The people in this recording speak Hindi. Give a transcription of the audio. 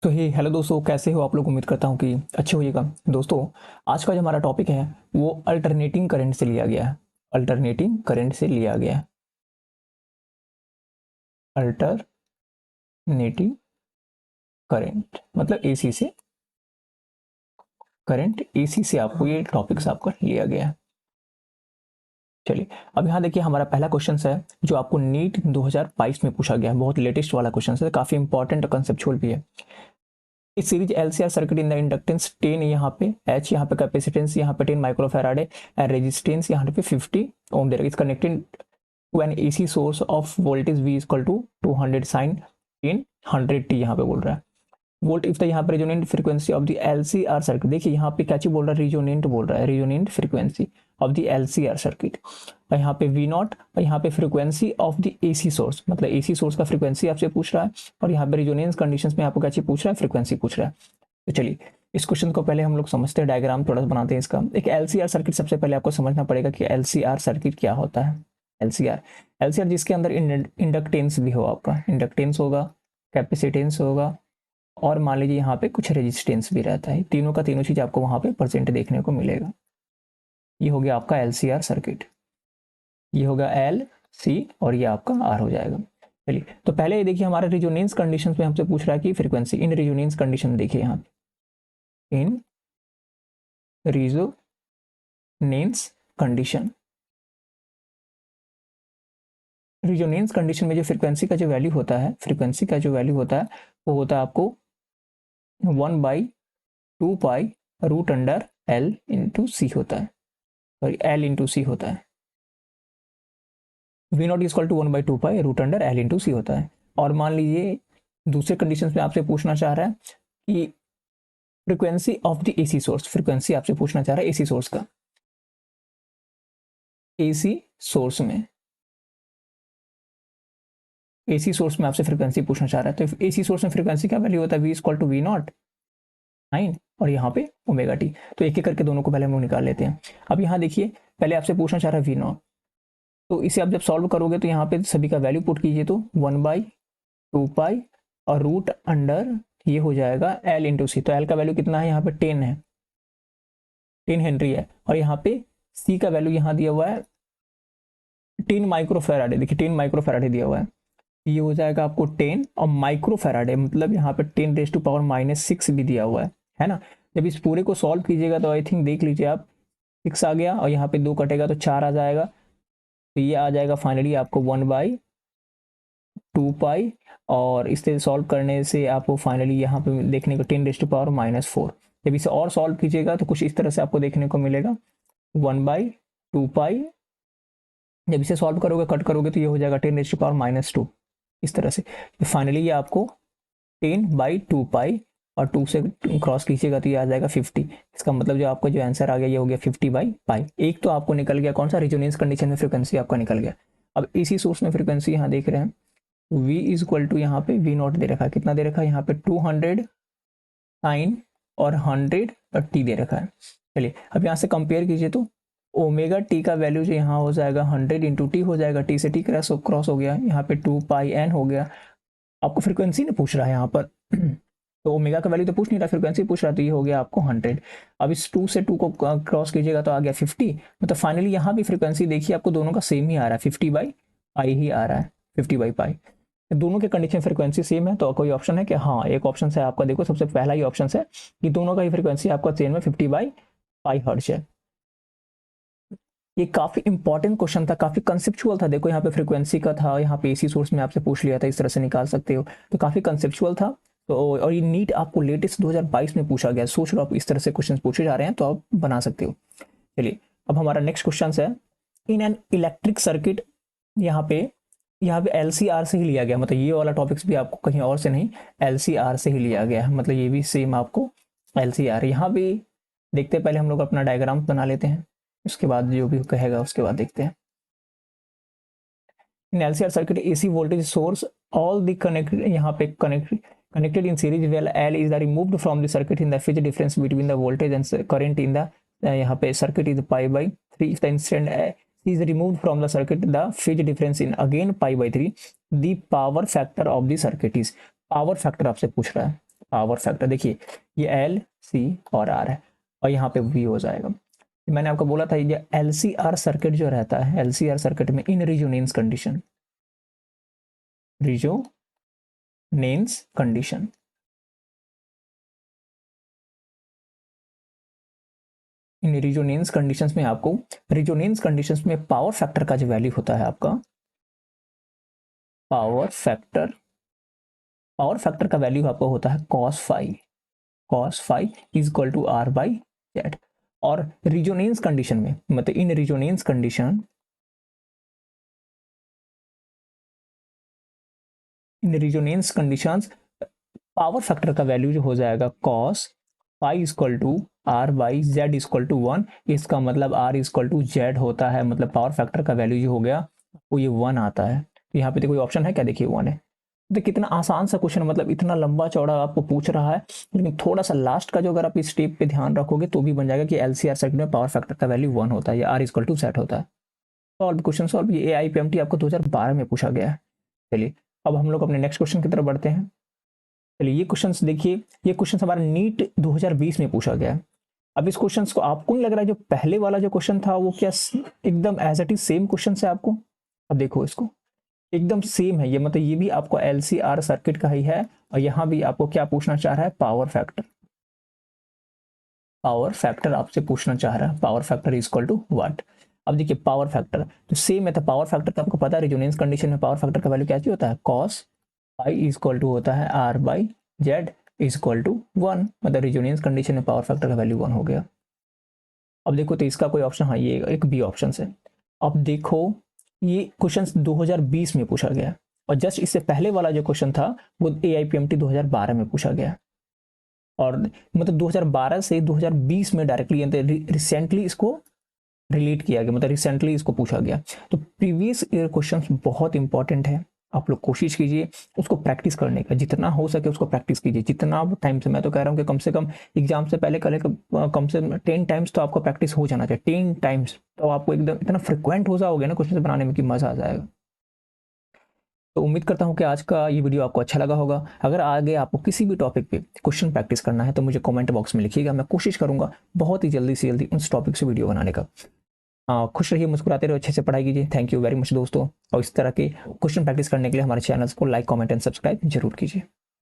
तो हे हेलो दोस्तों, कैसे हो आप लोग। उम्मीद करता हूँ कि अच्छे होइएगा। दोस्तों, आज का जो हमारा टॉपिक है वो अल्टरनेटिंग करंट से लिया गया है। अल्टरनेटिंग करंट से लिया गया है। अल्टरनेटिंग करंट मतलब एसी से करंट, एसी से आपको ये टॉपिक्स आपका लिया गया है। चलिए, अब यहाँ देखिए हमारा पहला क्वेश्चन है जो आपको नीट 2022 में पूछा गया है। बहुत लेटेस्ट वाला क्वेश्चन है, काफी इंपॉर्टेंट और कंसेप्चुअल भी है। इस series LCR circuit in the inductance 10 यहाँ पे, एच यहाँ पे कैपेसिटेंस यहाँ पे 10 माइक्रोफैराड है, एंड रेजिस्टेंस यहाँ पे 50 ओम दे रखा है। Is connected to an AC source of voltage v equal to 200 sine in 100 t यहाँ पे बोल रहा है। वोल्ट इफ द यहाँ पे resonant frequency of the LCR circuit, देखिए यहाँ पे क्या चीज बोल रहा है, रिजोनेंट बोल रहा है, resonant frequency of the LCR circuit. और यहाँ पे वी नॉट और यहाँ पे frequency of the AC source, मतलब एसी सोर्स का फ्रीक्वेंसी आपसे पूछ रहा है। और यहाँ पे रिजोनेंस कंडीशंस में आपको क्या चीज पूछ रहा है, फ्रीक्वेंसी पूछ रहा है। तो चलिए इस क्वेश्चन को पहले हम लोग समझते हैं, डायग्राम थोड़ा सा बनाते हैं इसका। एक एलसीआर सर्किट, सबसे पहले आपको समझना पड़ेगा कि एलसीआर सर्किट क्या होता है। एलसीआर एलसीआर जिसके अंदर इंडक्टेंस भी हो, आपका इंडक्टेंस होगा, कैपेसिटेंस होगा, और मान लीजिए यहाँ पे कुछ रेजिस्टेंस भी रहता है। तीनों का तीनों चीज आपको वहां पे प्रेजेंट देखने को मिलेगा। ये हो गया आपका एलसीआर सर्किट। ये होगा एल सी और ये आपका आर हो जाएगा। चलिए, तो पहले ये देखिए हमारे रिजोनेंस कंडीशन में हमसे पूछ रहा है कि फ्रीक्वेंसी इन रिजोनेंस कंडीशन। देखिए यहाँ पे इन रिजोनेंस कंडीशन, रिजोनेंस कंडीशन में जो फ्रीक्वेंसी का जो वैल्यू होता है, फ्रीक्वेंसी का जो वैल्यू होता है वो होता है आपको 1/2 pi root under L into C होता है, सॉरी एल इंटू सी होता है। V naught is to 1/2 pi root under L into C होता है। और मान लीजिए दूसरे कंडीशन में आपसे पूछना चाह रहा है कि frequency of the AC source, frequency आपसे पूछना चाह रहा है एसी सोर्स का। एसी सोर्स में, एसी सोर्स में आपसे फ्रीक्वेंसी पूछना चाह रहा है। तो एसी सोर्स में फ्रीक्वेंसी का वैल्यू होता है v is to v naught sine और यहाँ पे ओमेगा टी। तो एक एक करके दोनों को पहले हम लोग निकाल लेते हैं। अब यहाँ देखिए पहले आपसे पूछना चाह रहा है वी नॉट, तो इसे आप जब सॉल्व करोगे तो यहाँ पे सभी का वैल्यू पुट कीजिए तो 1/2 पाई और रूट अंडर ये हो जाएगा एल इंटू सी। तो एल का वैल्यू कितना है, यहाँ पे 10 है, 10 हेनरी है। और यहाँ पे सी का वैल्यू यहाँ दिया हुआ है 10 माइक्रोफैराड है। देखिए 10 माइक्रोफैराड दिया हुआ है। ये हो जाएगा आपको 10 और माइक्रोफैराड है, मतलब यहाँ पे 10⁻⁻⁶ भी दिया हुआ है ना। जब इस पूरे को सॉल्व कीजिएगा तो आई थिंक देख लीजिए आप 6 आ गया और यहाँ पे 2 कटेगा तो 4 आ जाएगा। तो ये आ जाएगा फाइनली आपको 1/2 पाई। और इसे सॉल्व करने से आपको फाइनली यहाँ पे देखने को 10⁻⁻⁴। जब इसे और सॉल्व कीजिएगा तो कुछ इस तरह से आपको देखने को मिलेगा 1/2 पाई। जब इसे सॉल्व करोगे, कट करोगे तो ये हो जाएगा 10⁻⁻2 इस तरह से। फाइनली ये आपको 10/2 पाई और 2 से क्रॉस कीजिएगा तो ये आ जाएगा 50। इसका मतलब जो आपका जो आंसर आ गया ये हो गया 50/पाई। एक तो आपको निकल गया कौन सा, रिजोनेंस कंडीशन में फ्रीक्वेंसी आपका निकल गया। अब इसी सोर्स में फ्रीक्वेंसी यहाँ देख रहे हैं, v इज इक्वल टू यहाँ पे वी नॉट दे रखा है, कितना दे रखा है यहाँ पे 200 साइन और 100 और टी दे रखा है। चलिए अब यहाँ से कंपेयर कीजिए तो ओमेगा टी का वैल्यू जो यहाँ हो जाएगा 100 इंटू टी हो जाएगा, टी से टी क्रॉस हो गया, यहाँ पे 2 पाई एन हो गया। आपको फ्रीक्वेंसी ने पूछ रहा है यहाँ पर तो ओमेगा का वैल्यू तो पूछ नहीं रहा, फ्रीक्वेंसी पूछ रहा है, तो ये हो गया आपको 100। अब इस 2 से 2 को क्रॉस कीजिएगा तो आ गया 50। मतलब फाइनली यहाँ भी फ्रीक्वेंसी देखिए आपको दोनों का सेम ही आ रहा है, 50/पाई ही आ रहा है, 50/पाई। दोनों के कंडीशन फ्रीक्वेंसी सेम है तो कोई ऑप्शन है कि हाँ, एक ऑप्शन है आपका, देखो सबसे पहला ही ऑप्शन है कि दोनों का ही फ्रीक्वेंसी आपका सेम में 50/पाई हर्ट्ज है। ये काफी इंपॉर्टेंट क्वेश्चन था, काफी कंसेप्चुअल था। देखो यहाँ पे फ्रीक्वेंसी का था, यहाँ पे एसी सोर्स में आपसे पूछ लिया था, इस तरह से निकाल सकते हो। तो काफी कंसेप्चुअल था। तो और ये नीट आपको लेटेस्ट 2022 में पूछा गया। सोच लो आप इस तरह से क्वेश्चन पूछे जा रहे हैं तो आप बना सकते हो। चलिए अब हमारा नेक्स्ट क्वेश्चन है, इन एन इलेक्ट्रिक सर्किट। यहाँ पे एलसीआर से ही लिया गया, मतलब ये वाला टॉपिक्स भी आपको कहीं और से नहीं, एलसीआर से ही लिया गया है। मतलब ये भी सेम आपको एलसीआर। यहाँ भी देखते पहले हम लोग अपना डायग्राम बना लेते हैं, उसके बाद जो भी कहेगा उसके बाद देखते हैं। In LCR circuit AC voltage source all the connected, यहाँ पे connected in series where L is removed from the circuit in the phase difference between the voltage and current in the यहाँ पे circuit is pi/3। if the instant is removed from the circuit the phase difference in again pi/3। the power factor of the circuit is, power factor आपसे पूछ रहा है। Power factor. देखिए ये एल सी और आर है और यहाँ पे वी हो जाएगा। मैंने आपको बोला था ये एलसीआर सर्किट जो रहता है, एलसीआर सर्किट में in resonance condition, resonance condition, in resonance conditions में आपको, रिजोनेंस कंडीशंस में पावर फैक्टर का जो वैल्यू होता है आपका, पावर फैक्टर, पावर फैक्टर का वैल्यू आपको होता है cos phi is equal to R by Z. और रिजोनेंस कंडीशन में, मतलब in resonance condition, in resonance conditions power factor का वैल्यू जो हो जाएगा cos phi equal to R by Z equal to 1। इसका मतलब आर इक्वल टू जेड होता है, मतलब पावर फैक्टर का वैल्यू जो हो गया वो ये 1 आता है। तो यहाँ पे तो कोई ऑप्शन है क्या? देखिए 1 है। तो कितना आसान सा क्वेश्चन, मतलब इतना लंबा चौड़ा आपको पूछ रहा है, लेकिन थोड़ा सा लास्ट का जो अगर आप इस स्टेप पे ध्यान रखोगे तो भी बन जाएगा कि एलसीआर सर्किट में पावर फैक्टर का वैल्यू 1 होता है या आर इक्वल टू सेट होता है। Solve question solve. ये AIPMT आपको 2012 में पूछा गया है। चलिए अब हम लोग अपने नेक्स्ट क्वेश्चन की तरफ बढ़ते हैं। चलिए ये क्वेश्चन देखिए, ये क्वेश्चन हमारा नीट 2020 में पूछा गया है। अब इस क्वेश्चन को आपको नहीं लग रहा है जो पहले वाला जो क्वेश्चन था वो क्या एकदम as it is same question है आपको? अब देखो इसको, एकदम सेम है ये, मतलब ये भी आपको LCR सर्किट का ही है और यहाँ भी आपको क्या पूछना चाह रहा है? Power factor. पावर फैक्टर आपसे पूछना चाह रहा है, power factor is equal to what? अब देखिए पावर फैक्टर तो सेम है, तो पावर फैक्टर का आपको पता है रिजोनेंस कंडीशन में पावर फैक्टर का वैल्यू क्या होता है? cos phi is equal to होता है R by Z is equal to 1, मतलब रिजोनेंस कंडीशन में पावर फैक्टर का वैल्यू 1 हो गया। अब देखो तो इसका कोई ऑप्शन, हाँ ये एक बी ऑप्शन है। अब देखो ये क्वेश्चन 2020 में पूछा गया और जस्ट इससे पहले वाला जो क्वेश्चन था वो AIPMT 2012 में पूछा गया, और मतलब 2012 से 2020 में डायरेक्टली रिसेंटली इसको रिलेट किया गया, मतलब रिसेंटली इसको पूछा गया। तो प्रीवियस ईयर क्वेश्चंस बहुत इंपॉर्टेंट है, आप लोग कोशिश कीजिए उसको प्रैक्टिस करने का, जितना हो सके उसको प्रैक्टिस कीजिए जितना टाइम से। मैं तो कह रहा हूँ कि कम से कम एग्जाम से पहले कम से 10 टाइम्स तो आपको प्रैक्टिस हो जाना चाहिए, 10 टाइम्स। तो आपको एकदम इतना फ्रिक्वेंट हो जाओगे ना क्वेश्चन बनाने में कि मजा आ जाएगा। तो उम्मीद करता हूँ कि आज का ये वीडियो आपको अच्छा लगा होगा। अगर आगे आपको किसी भी टॉपिक पे क्वेश्चन प्रैक्टिस करना है तो मुझे कमेंट बॉक्स में लिखिएगा, मैं कोशिश करूंगा बहुत ही जल्दी से जल्दी उस टॉपिक से वीडियो बनाने का। खुश रहिए, मुस्कुराते रहिए, अच्छे से पढ़ाई कीजिए। थैंक यू वेरी मच दोस्तों, और इस तरह के क्वेश्चन प्रैक्टिस करने के लिए हमारे चैनल को लाइक, कमेंट एंड सब्सक्राइब जरूर कीजिए।